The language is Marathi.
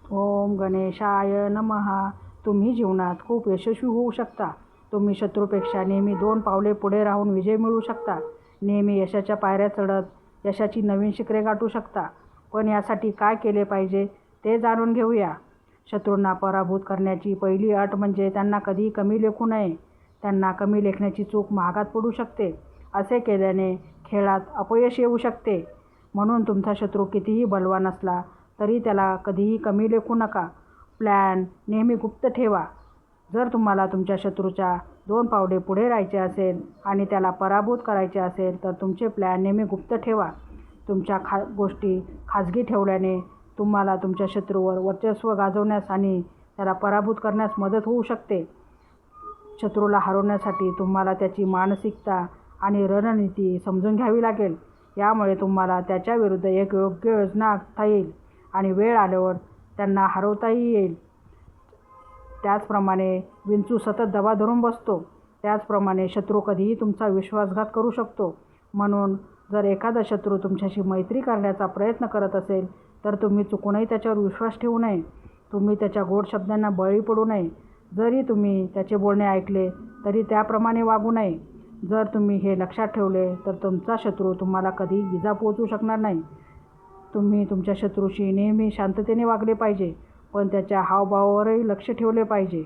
ओम गणेशाय नमः. तुम्ही जीवनात खूप यशस्वी होऊ शकता. तुम्ही शत्रूपेक्षा नेहमी 2 पावले पुढे राहून विजय मिळवू शकता. नेहमी यशाच्या पायऱ्या चढत यशाची नवीन शिखरे गाठू शकता. पण यासाठी काय केले पाहिजे ते जाणून घेऊया. शत्रूंना पराभूत करण्याची पहिली अट म्हणजे त्यांना कधीही कमी लेखू नये. त्यांना कमी लेखण्याची चूक महागात पडू शकते. असे केल्याने खेळात अपयश येऊ शकते. म्हणून तुमचा शत्रू कितीही बलवान असला तरी त्याला कधीही कमी लेखू नका. प्लॅन नेहमी गुप्त ठेवा. जर तुम्हाला तुमच्या शत्रूच्या 2 पावले पुढे राहायचे असेल आणि त्याला पराभूत करायचे असेल तर तुमचे प्लॅन नेहमी गुप्त ठेवा. तुमच्या गोष्टी खाजगी ठेवल्याने तुम्हाला तुमच्या शत्रूवर वर्चस्व गाजवण्यास आणि त्याला पराभूत करण्यास मदत होऊ शकते. शत्रूला हरवण्यासाठी तुम्हाला त्याची मानसिकता आणि रणनीती समजून घ्यावी लागेल. यामुळे तुम्हाला त्याच्याविरुद्ध एक योग्य योजना आखता येईल आणि वेळ आल्यावर त्यांना हरवताही येईल. त्याचप्रमाणे विंचू सतत दबा धरून बसतो, त्याचप्रमाणे शत्रू कधीही तुमचा विश्वासघात करू शकतो. म्हणून जर एखादा शत्रू तुमच्याशी मैत्री करण्याचा प्रयत्न करत असेल तर तुम्ही चुकूनही त्याच्यावर विश्वास ठेवू नये. तुम्ही त्याच्या गोड शब्दांना बळी पडू नये. जरी तुम्ही त्याचे बोलणे ऐकले तरी त्याप्रमाणे वागू नये. जर तुम्ही हे लक्षात ठेवले तर तुमचा शत्रू तुम्हाला कधीही इजा पोहोचवू शकणार नाही. तुम्ही तुमच्या शत्रूशी नेहमी शांततेने वागले पाहिजे, पण त्याच्या हावभावावरही लक्ष ठेवले पाहिजे.